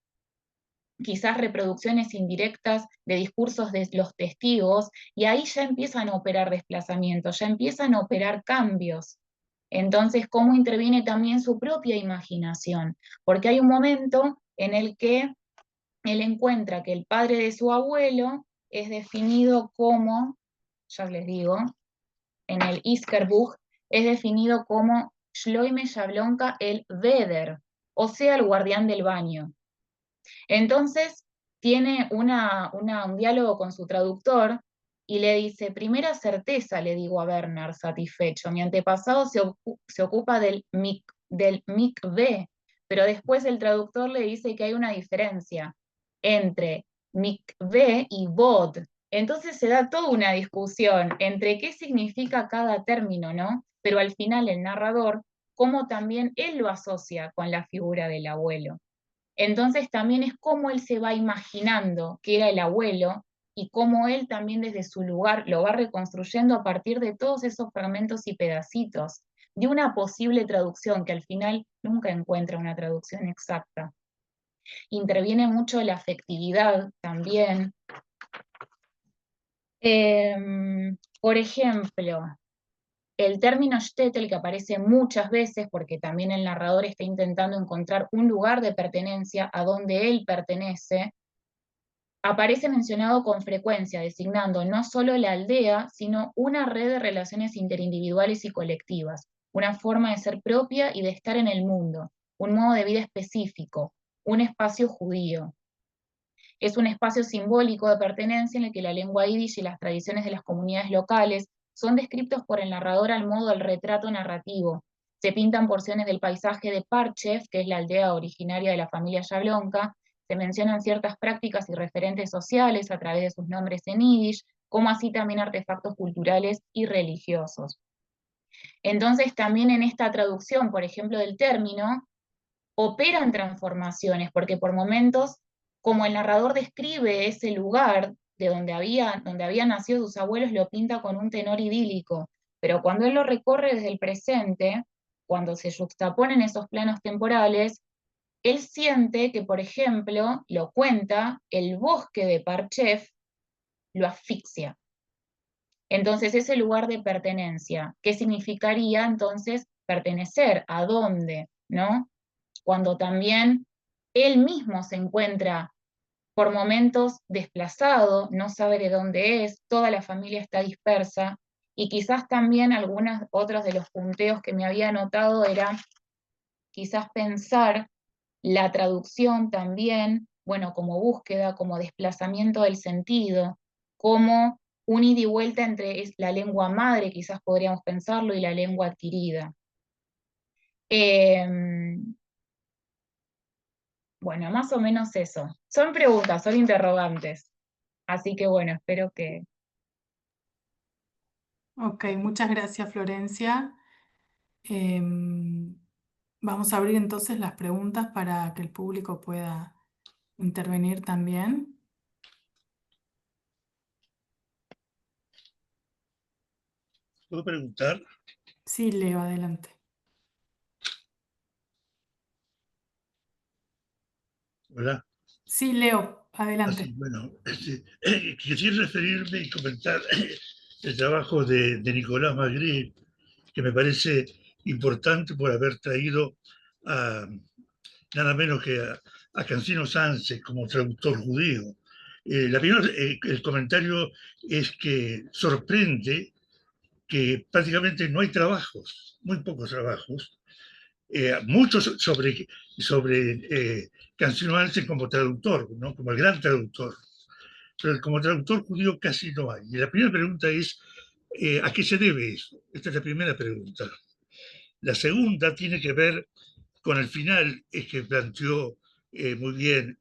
quizás reproducciones indirectas de discursos de los testigos, y ahí ya empiezan a operar desplazamientos, ya empiezan a operar cambios. Entonces, ¿cómo interviene también su propia imaginación? Porque hay un momento en el que él encuentra que el padre de su abuelo es definido como, ya les digo, en el Iskerbuch, es definido como Shloime Yablonka el Veder, o sea, el guardián del baño. Entonces, tiene un diálogo con su traductor y le dice, primera certeza, le digo a Bernard, satisfecho, mi antepasado se ocupa del mikve, pero después el traductor le dice que hay una diferencia entre mikve y bod. Entonces se da toda una discusión entre qué significa cada término, ¿no? Pero al final el narrador, cómo también él lo asocia con la figura del abuelo. Entonces también es cómo él se va imaginando que era el abuelo y cómo él también desde su lugar lo va reconstruyendo a partir de todos esos fragmentos y pedacitos. de una posible traducción, que al final nunca encuentra una traducción exacta. Interviene mucho la afectividad también. Por ejemplo, el término shtetl, que aparece muchas veces, porque también el narrador está intentando encontrar un lugar de pertenencia a donde él pertenece, aparece mencionado con frecuencia, designando no solo la aldea, sino una red de relaciones interindividuales y colectivas, una forma de ser propia y de estar en el mundo, un modo de vida específico, un espacio judío. Es un espacio simbólico de pertenencia en el que la lengua yiddish y las tradiciones de las comunidades locales son descritos por el narrador al modo del retrato narrativo. Se pintan porciones del paisaje de Parchev, que es la aldea originaria de la familia Yablonka, se mencionan ciertas prácticas y referentes sociales a través de sus nombres en yiddish, como así también artefactos culturales y religiosos. Entonces también en esta traducción, por ejemplo, del término, operan transformaciones, porque por momentos, como el narrador describe ese lugar de donde habían nacido sus abuelos, lo pinta con un tenor idílico, pero cuando él lo recorre desde el presente, cuando se juxtaponen esos planos temporales, él siente que, por ejemplo, lo cuenta, el bosque de Parchev lo asfixia. Entonces, ese lugar de pertenencia, ¿qué significaría entonces pertenecer? ¿A dónde? ¿No? Cuando también él mismo se encuentra por momentos desplazado, no sabe de dónde es, toda la familia está dispersa, y quizás también algunos otros de los punteos que me había anotado era quizás pensar la traducción también, bueno, como búsqueda, como desplazamiento del sentido, como un ida y vuelta entre la lengua madre, quizás podríamos pensarlo, y la lengua adquirida. Bueno, más o menos eso. Son preguntas, son interrogantes. Así que bueno, espero que... Ok, muchas gracias, Florencia. Vamos a abrir entonces las preguntas para que el público pueda intervenir también. ¿Puedo preguntar? Sí, Leo, adelante. Hola. Sí, Leo, adelante. Así, bueno, quisiera referirme y comentar el trabajo de Nicolás Magritte, que me parece importante por haber traído a, nada menos que a Cancino Sánchez como traductor judío. El comentario es que sorprende que prácticamente no hay trabajos, muy pocos trabajos, muchos sobre Cancino Sánchez como traductor, ¿no? Como el gran traductor, pero como traductor judío casi no hay. Y la primera pregunta es, ¿a qué se debe eso? Esta es la primera pregunta. La segunda tiene que ver con el final que planteó muy bien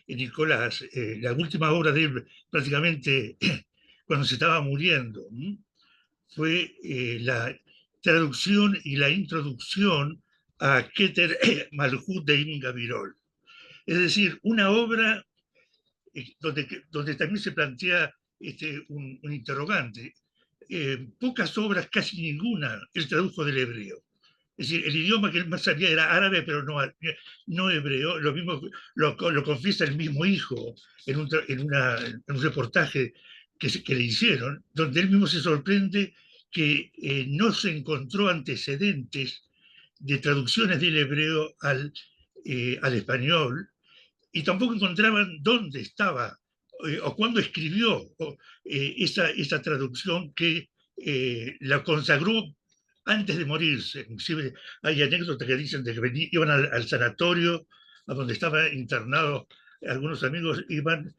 Nicolás, la última obra de él, prácticamente cuando se estaba muriendo, fue la traducción y la introducción a Keter Malhut de Ibn Gabirol. Es decir, una obra donde también se plantea un interrogante. Pocas obras, casi ninguna, él tradujo del hebreo. Es decir, el idioma que él más sabía era árabe, pero no hebreo. Lo mismo lo confiesa el mismo hijo en un reportaje que le hicieron, donde él mismo se sorprende que no se encontró antecedentes de traducciones del hebreo al español, y tampoco encontraban dónde estaba o cuándo escribió esa traducción que la consagró antes de morirse. Inclusive hay anécdotas que dicen de que iban al sanatorio a donde estaba internado algunos amigos, iban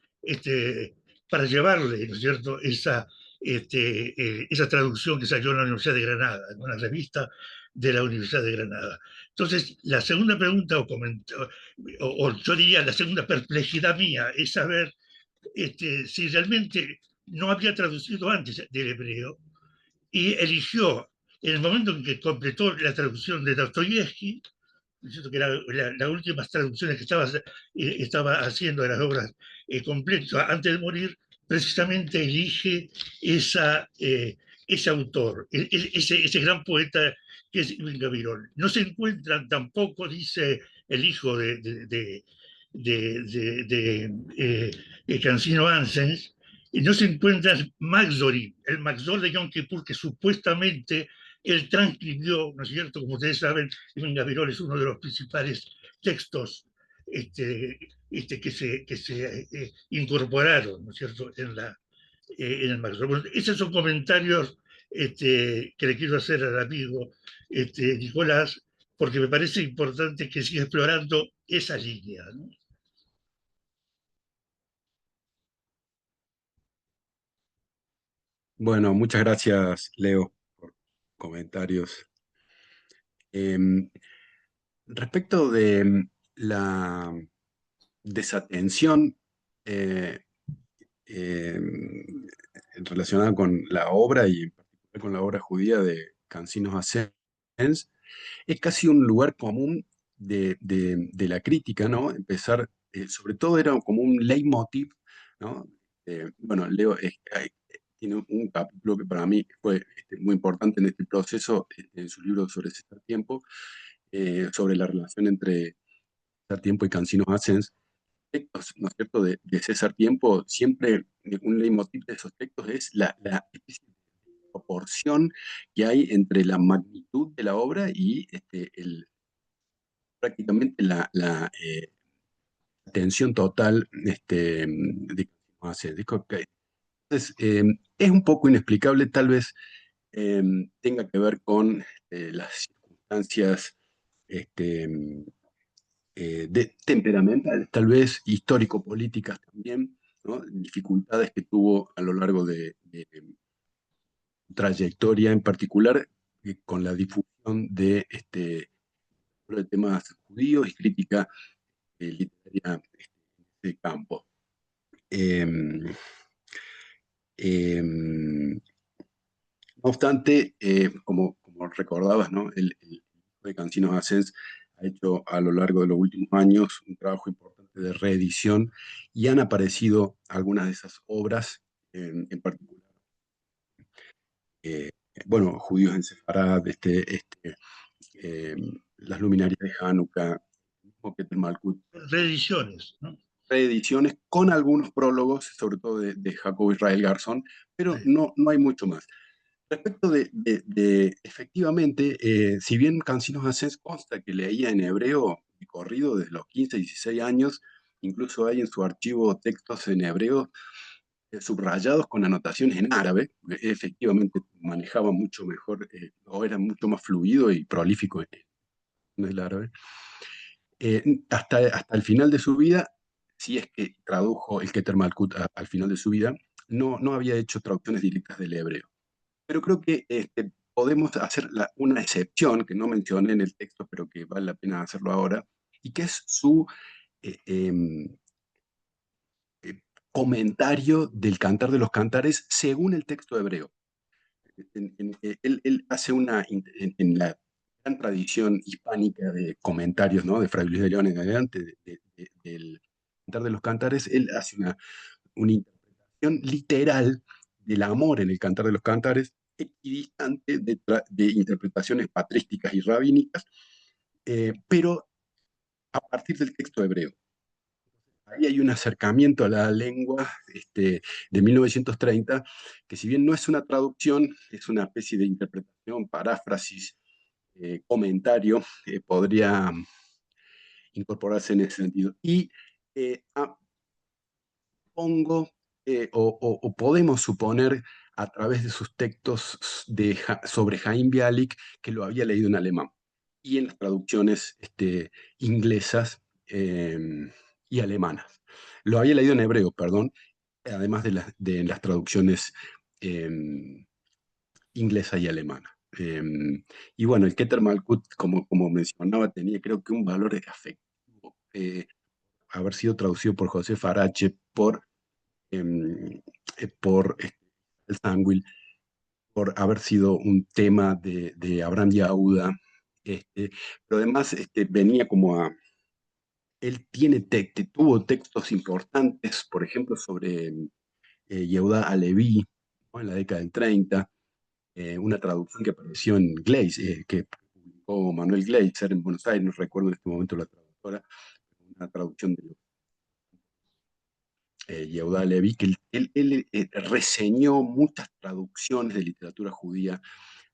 para llevarle, ¿no es cierto?, esa traducción que salió en la Universidad de Granada, en una revista de la Universidad de Granada. Entonces, la segunda pregunta o yo diría la segunda perplejidad mía es saber si realmente no había traducido antes del hebreo y eligió, en el momento en que completó la traducción de Dostoyevsky, que era las últimas traducciones que estaba haciendo de las obras completas antes de morir, precisamente elige ese autor, ese gran poeta que es Ibn Gabirol. No se encuentran tampoco, dice el hijo de Cancino Ansens, y no se encuentra Magzorim, el Magzor de Yom Kippur, que supuestamente él transcribió, ¿no es cierto? Como ustedes saben, Ibn Gabirol es uno de los principales textos que se incorporaron, ¿no es cierto?, en el Magzor. Bueno, esos son comentarios que le quiero hacer al amigo Nicolás, porque me parece importante que siga explorando esa línea, ¿no? Bueno, muchas gracias, Leo, por comentarios. Em, Respecto de la desatención eh, relacionada con la obra y en particular con la obra judía de Cansinos Ascens, es casi un lugar común de la crítica, ¿no? Empezar, sobre todo era como un leitmotiv, ¿no? Bueno, Leo tiene un capítulo que para mí fue muy importante en este proceso, en su libro sobre César Tiempo, sobre la relación entre César Tiempo y Cansinos Ascens. Textos, ¿no es cierto?, de César Tiempo, siempre un leitmotiv de esos textos es la especie de proporción que hay entre la magnitud de la obra y prácticamente la atención total de hacer. Entonces, es un poco inexplicable, tal vez eh, tenga que ver con las circunstancias este, temperamentales, tal vez histórico-políticas también, ¿no? Dificultades que tuvo a lo largo de su trayectoria, en particular con la difusión de temas judíos y crítica literaria de campo. Em, em, no obstante, como recordabas, ¿no? El libro de Cancinos Ascens ha hecho a lo largo de los últimos años un trabajo importante de reedición y han aparecido algunas de esas obras, en particular, eh, bueno, Judíos en Sefarad, eh, las luminarias de Hanukkah, Keter Malkut, Reediciones, ¿no? reediciones con algunos prólogos, sobre todo de Jacobo Israel Garzón, pero Sí. no hay mucho más. Respecto efectivamente, si bien Cancinos Ascens consta que leía en hebreo y corrido desde los 15, 16 años, incluso hay en su archivo textos en hebreo subrayados con anotaciones en árabe, efectivamente manejaba mucho mejor, o era mucho más fluido y prolífico en el árabe. Hasta el final de su vida, si es que tradujo el Keter Malkut al final de su vida, no había hecho traducciones directas del hebreo. Pero creo que podemos hacer una excepción que no mencioné en el texto, pero que vale la pena hacerlo ahora, y que es su eh, em, eh, comentario del Cantar de los Cantares según el texto hebreo. Él hace en la gran tradición hispánica de comentarios, ¿no?, de Fray Luis de León en adelante, del Cantar de los Cantares, él hace una interpretación literal del amor en el Cantar de los Cantares, equidistante de interpretaciones patrísticas y rabínicas, pero a partir del texto hebreo. Ahí hay un acercamiento a la lengua de 1930, que si bien no es una traducción, es una especie de interpretación, paráfrasis, comentario, podría incorporarse en ese sentido. Y eh, a- pongo o podemos suponer a través de sus textos sobre Jaime Bialik que lo había leído en alemán y en las traducciones inglesas eh, y alemanas. Lo había leído en hebreo, perdón, además de las traducciones eh, inglesa y alemana. Y bueno, el Keter Malkut, como mencionaba, tenía creo que un valor afectivo, haber sido traducido por José Farache, por el Sandwil, por haber sido un tema de Abraham Yahuda, pero además venía como a... Él tuvo textos importantes, por ejemplo, sobre Yehuda Aleví, ¿no?, en la década del 30, una traducción que apareció en Gleiser, que publicó Manuel Gleiser en Buenos Aires, no recuerdo en este momento la traductora, una traducción de Yehuda Levi, que él reseñó muchas traducciones de literatura judía,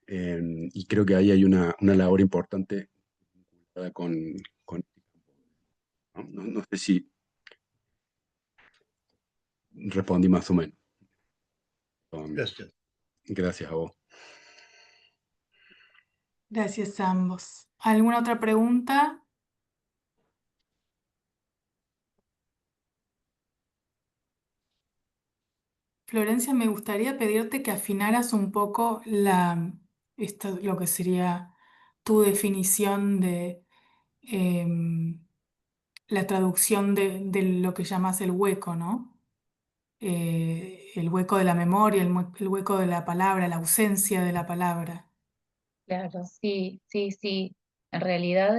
y creo que ahí hay una labor importante con ¿no? No sé si respondí más o menos. Gracias. Gracias a vos. Gracias a ambos. ¿Alguna otra pregunta? Florencia, me gustaría pedirte que afinaras un poco lo que sería tu definición de la traducción de lo que llamas el hueco, ¿no? El hueco de la memoria, el hueco de la palabra, la ausencia de la palabra. Claro, sí, sí, sí. En realidad,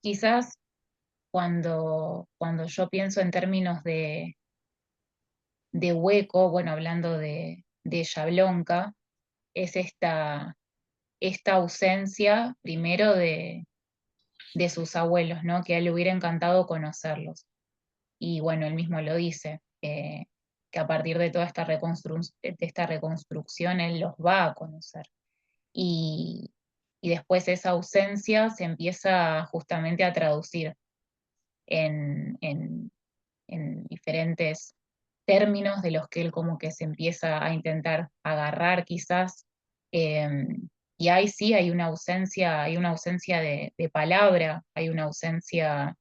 quizás cuando yo pienso en términos de hueco, bueno, hablando de Jablonka, es esta ausencia primero de sus abuelos, ¿no? Que a él le hubiera encantado conocerlos. Y bueno, él mismo lo dice, que a partir de toda esta reconstrucción él los va a conocer. Y, y después esa ausencia se empieza justamente a traducir en, en- en diferentes términos de los que él como que se empieza a intentar agarrar quizás. eh, y ahí sí hay una ausencia de palabra, hay una ausencia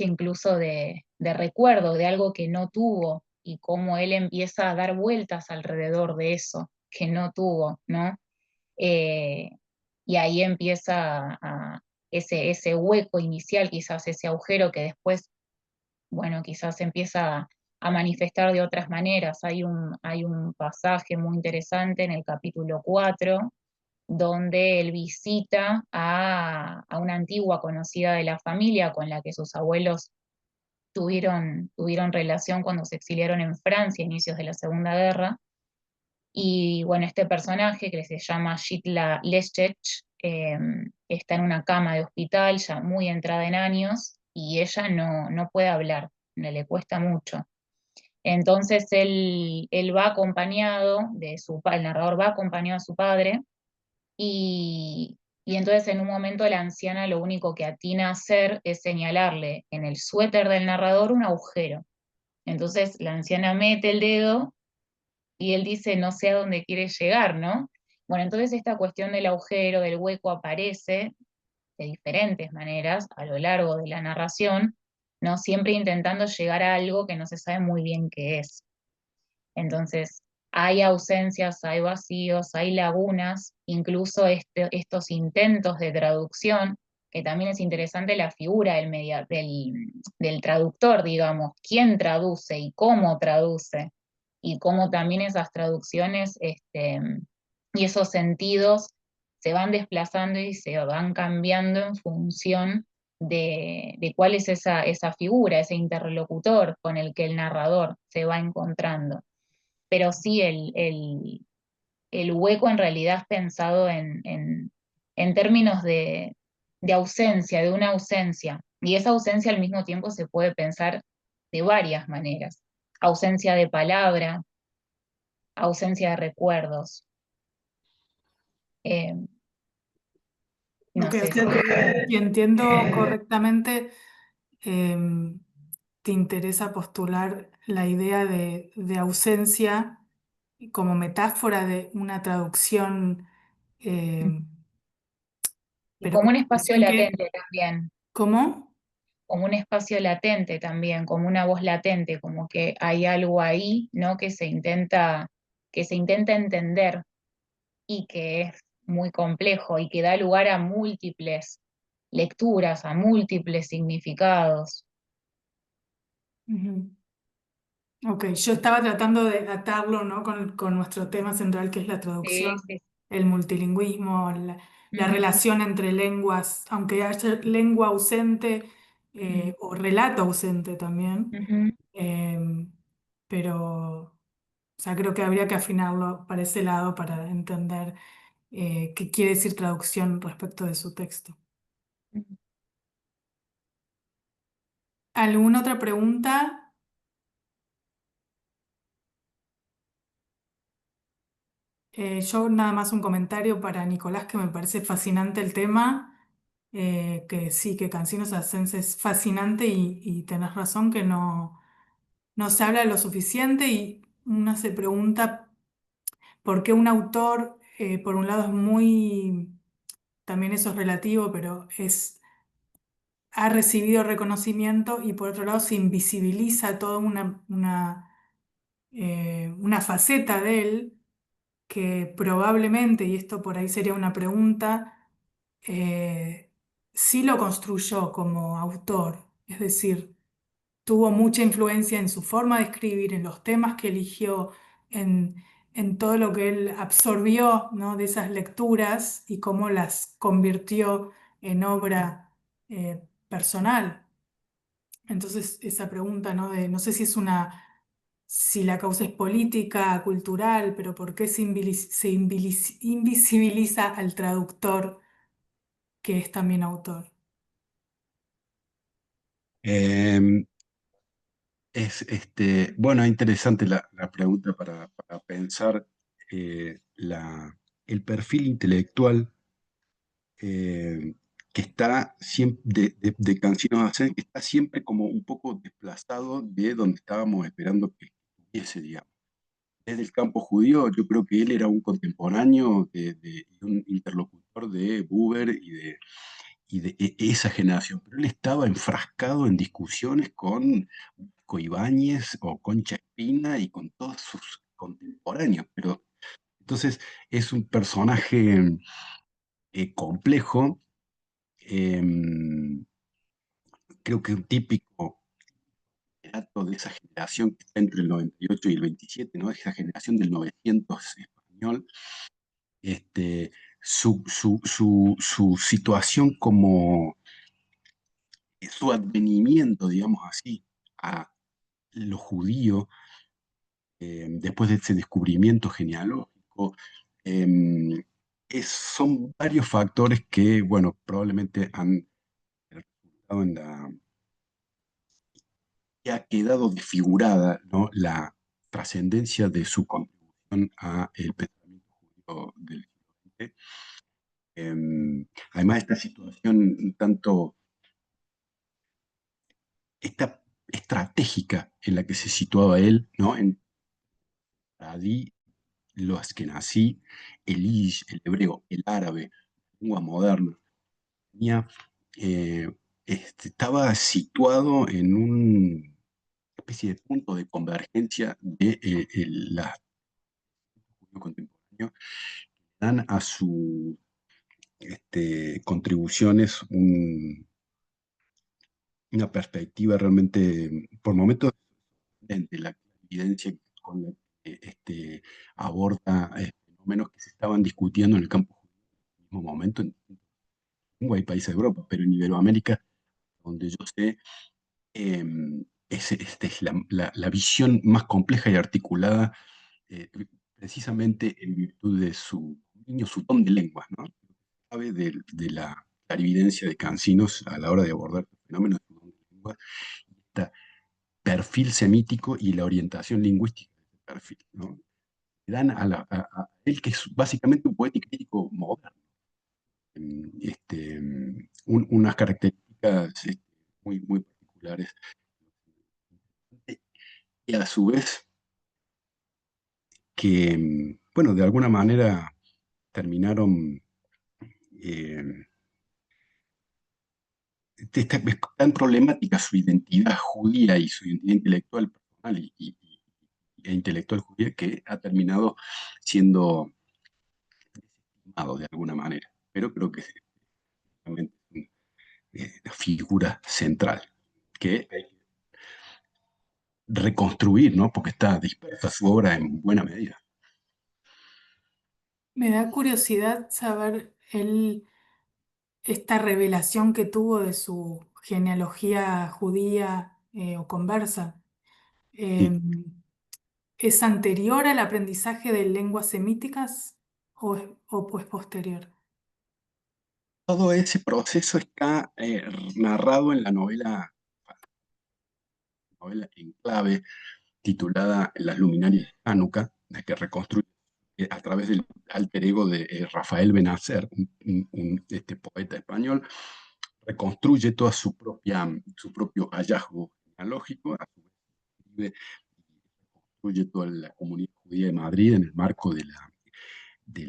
incluso de recuerdo, de algo que no tuvo, y cómo él empieza a dar vueltas alrededor de eso que no tuvo, ¿no? Eh, y ahí empieza ese hueco inicial, quizás ese agujero que después, bueno, quizás empieza a manifestar de otras maneras. Hay un pasaje muy interesante en el capítulo 4 donde él visita a una antigua conocida de la familia con la que sus abuelos tuvieron relación cuando se exiliaron en Francia, a inicios de la Segunda Guerra. Y bueno, este personaje que se llama Shitla Leschech está en una cama de hospital ya muy entrada en años y ella no puede hablar, le cuesta mucho. Entonces él va acompañado el narrador va acompañado a su padre y entonces en un momento la anciana lo único que atina a hacer es señalarle en el suéter del narrador un agujero. Entonces la anciana mete el dedo y él dice, no sé a dónde quiere llegar, ¿no? Bueno, entonces esta cuestión del agujero, del hueco, aparece de diferentes maneras a lo largo de la narración, ¿no? Siempre intentando llegar a algo que no se sabe muy bien qué es. Entonces, hay ausencias, hay vacíos, hay lagunas, incluso estos intentos de traducción, que también es interesante la figura del traductor, digamos, quién traduce y cómo también esas traducciones y esos sentidos se van desplazando y se van cambiando en función de cuál es esa figura, ese interlocutor con el que el narrador se va encontrando. Pero sí, el hueco en realidad es pensado en términos de ausencia, de una ausencia. Y esa ausencia al mismo tiempo se puede pensar de varias maneras. Ausencia de palabra, ausencia de recuerdos. Eh, no Ok, o sé sea que si entiendo correctamente, em, te interesa postular la idea de ausencia como metáfora de una traducción, em, y pero como un como espacio traducción que, latente también, ¿cómo? como un espacio latente también, como una voz latente, como que hay algo ahí, ¿no? Que se intenta entender y que es muy complejo y que da lugar a múltiples lecturas, a múltiples significados. Ujú. Ok, yo estaba tratando de atarlo, ¿no? con nuestro tema central, que es la Sí, traducción, sí. el multilingüismo, la Ujú, relación entre lenguas, aunque haya lengua ausente ujú, o relato ausente también. ujú. Em, pero, o sea, creo que habría que afinarlo para ese lado para entender qué quiere decir traducción respecto de su texto. ¿Alguna otra pregunta? Yo nada más un comentario para Nicolás, que me parece fascinante el tema, que sí, que Canciones Ascense es fascinante y tenés razón que no se habla lo suficiente y uno se pregunta por qué un autor, por un lado es muy, también eso es relativo, pero ha recibido reconocimiento y por otro lado se invisibiliza toda una faceta de él que probablemente, y esto por ahí sería una pregunta, sí lo construyó como autor, es decir, tuvo mucha influencia en su forma de escribir, en los temas que eligió, en, en todo lo que él absorbió, ¿no? de esas lecturas y cómo las convirtió en obra personal. Entonces, esa pregunta, ¿no? De, no sé si la causa es política, cultural, pero ¿por qué se invisibiliza al traductor que es también autor? Em, bueno, interesante la pregunta para pensar el perfil intelectual eh, que está siempre de Cancinos Asen, que está siempre como un poco desplazado de donde estábamos esperando que estuviese, digamos. Desde el campo judío, yo creo que él era un contemporáneo un interlocutor de Buber y de esa generación, pero él estaba enfrascado en discusiones con Ibáñez o Concha Espina y con todos sus contemporáneos, pero entonces es un personaje complejo, em, creo que un típico relato de esa generación que está entre el 98 y el 27, ¿no? Esa generación del 900 español, este, su situación como su advenimiento, digamos así, a lo judío, después de ese descubrimiento genealógico, em, son varios factores que, bueno, probablemente han resultado que ha quedado desfigurada, ¿no? La trascendencia de su contribución a el pensamiento judío del siglo XX. Además, esta situación un tanto, esta estratégica en la que se situaba él, ¿no? En Adi, lo askenazí, el Yiddish, el hebreo, el árabe, lengua moderna, tenía, eh, estaba situado en una especie de punto de convergencia de la judío contemporáneo, dan a sus contribuciones una perspectiva realmente, por momentos, de la evidencia con la que aborda fenómenos que se estaban discutiendo en el campo judío en el mismo momento en hay países de Europa, pero en Iberoamérica, donde yo sé, esta es la visión más compleja y articulada, eh, precisamente en virtud de su dominio, su don de lenguas, ¿no? Sabe de la clarividencia de Cancinos a la hora de abordar el fenómeno de su don de lenguas, este perfil semítico y la orientación lingüística de ese perfil, ¿no? Le dan a él, que es básicamente un poeta y crítico moderno, unas características muy particulares, y a su vez que, bueno, de alguna manera terminaron, eh, es tan problemática su identidad judía y su identidad intelectual personal e intelectual judía, que ha terminado siendo desestimado de alguna manera, pero creo que es realmente una figura central que hay que reconstruir, ¿no? Porque está dispersa su obra en buena medida. Me da curiosidad saber esta revelación que tuvo de su genealogía judía o conversa. Sí, ¿Es anterior al aprendizaje de lenguas semíticas o pues posterior? Todo ese proceso está narrado en la novela en clave titulada Las luminarias de Hanukkah, la que reconstruye a través del alter ego de Rafael Benacer, este poeta español, reconstruye toda su propio hallazgo genealógico, a su vez escribe y reconstruye toda la comunidad judía de Madrid en el marco de la de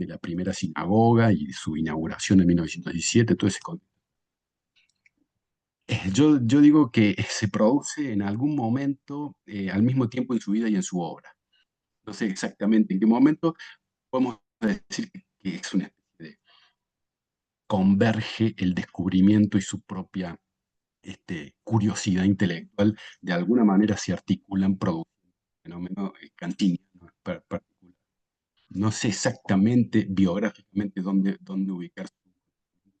la primera sinagoga y su inauguración en 1917, todo ese contexto. Yo digo que se produce en algún momento al mismo tiempo en su vida y en su obra. No sé exactamente en qué momento podemos decir que es una especie de converge el descubrimiento y su propia curiosidad intelectual, de alguna manera se articulan produciendo un fenómeno kantiniano particular. No sé exactamente biográficamente dónde ubicar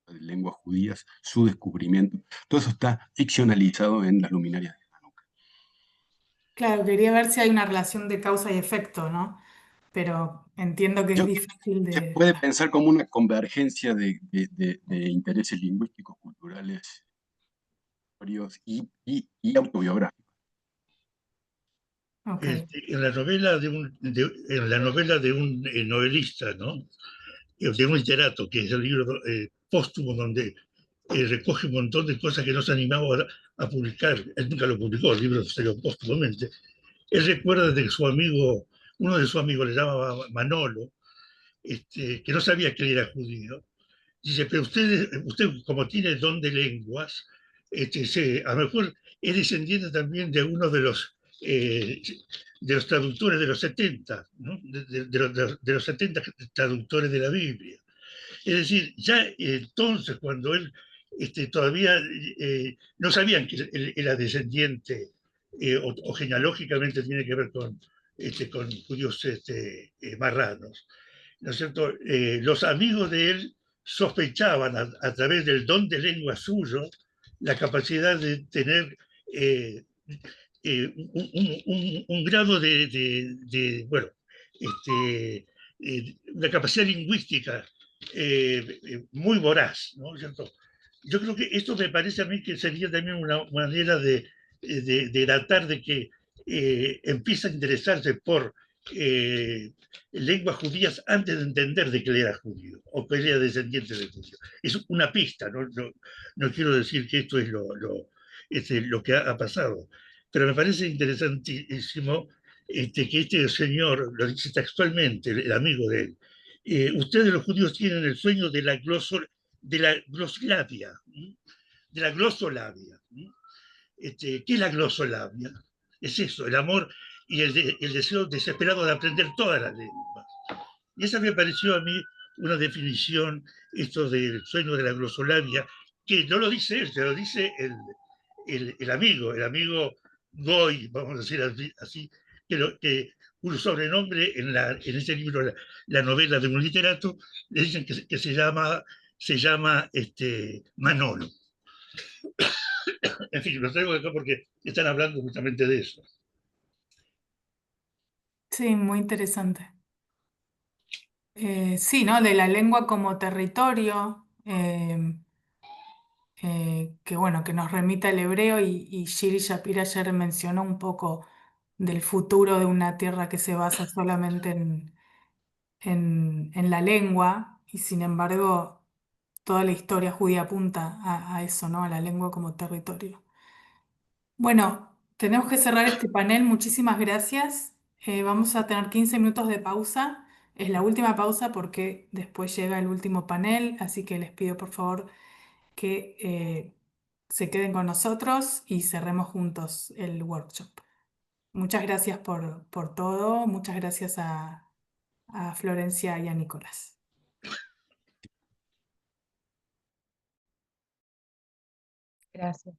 de lenguas judías, su descubrimiento. Todo eso está ficcionalizado en Las luminarias de Hanukkah. Claro, quería ver si hay una relación de causa y efecto, ¿no? Pero entiendo que es Yo, difícil se de... puede pensar como una convergencia de intereses lingüísticos, culturales y autobiográficos. Ok, En la novela en la novela de un novelista, ¿no? De un literato, que es el libro póstumo, donde recoge un montón de cosas que no se animaba a publicar. Él nunca lo publicó, el libro salió póstumamente. Él recuerda de que su amigo, uno de sus amigos le llamaba Manolo, que no sabía que él era judío. Dice, pero usted como tiene don de lenguas, a lo mejor es descendiente también de uno de los traductores de los 70, ¿no? De los 70 traductores de la Biblia. Es decir, ya entonces, cuando él todavía no sabían que él era descendiente o genealógicamente tiene que ver con judíos marranos, ¿no es cierto? Los amigos de él sospechaban a través del don de lengua suyo la capacidad de tener un grado bueno, una capacidad lingüística muy voraz, ¿no es cierto? Yo creo que esto me parece a mí que sería también una manera de tratar de que empieza a interesarse por lenguas judías antes de entender de que él era judío o que él era descendiente de judío. Es una pista, no quiero decir que esto es lo que ha pasado, pero me parece interesantísimo que este señor, lo dice textualmente, el amigo de él, ustedes los judíos tienen el sueño de la glosolalia, de la glosolabia. ¿Qué es la glosolabia? Es eso, el amor y el deseo desesperado de aprender todas las lenguas. Y esa me pareció a mí una definición, esto del sueño de la glosolabia, que no lo dice él, se lo dice el amigo Goy, vamos a decir así, que un sobrenombre en ese libro, la novela de un literato, le dicen que se llama Manolo. En fin, lo traigo acá porque están hablando justamente de eso. sí, muy interesante. Sí, ¿no? De la lengua como territorio, que bueno, que nos remite al hebreo y Shiri Shapira ayer mencionó un poco del futuro de una tierra que se basa solamente en la lengua y sin embargo toda la historia judía apunta a eso, ¿no? A la lengua como territorio. Bueno, tenemos que cerrar este panel. Muchísimas gracias. Vamos a tener 15 minutos de pausa. Es la última pausa porque después llega el último panel, así que les pido por favor que se queden con nosotros y cerremos juntos el workshop. Muchas gracias por todo. Muchas gracias a Florencia y a Nicolás. Gracias.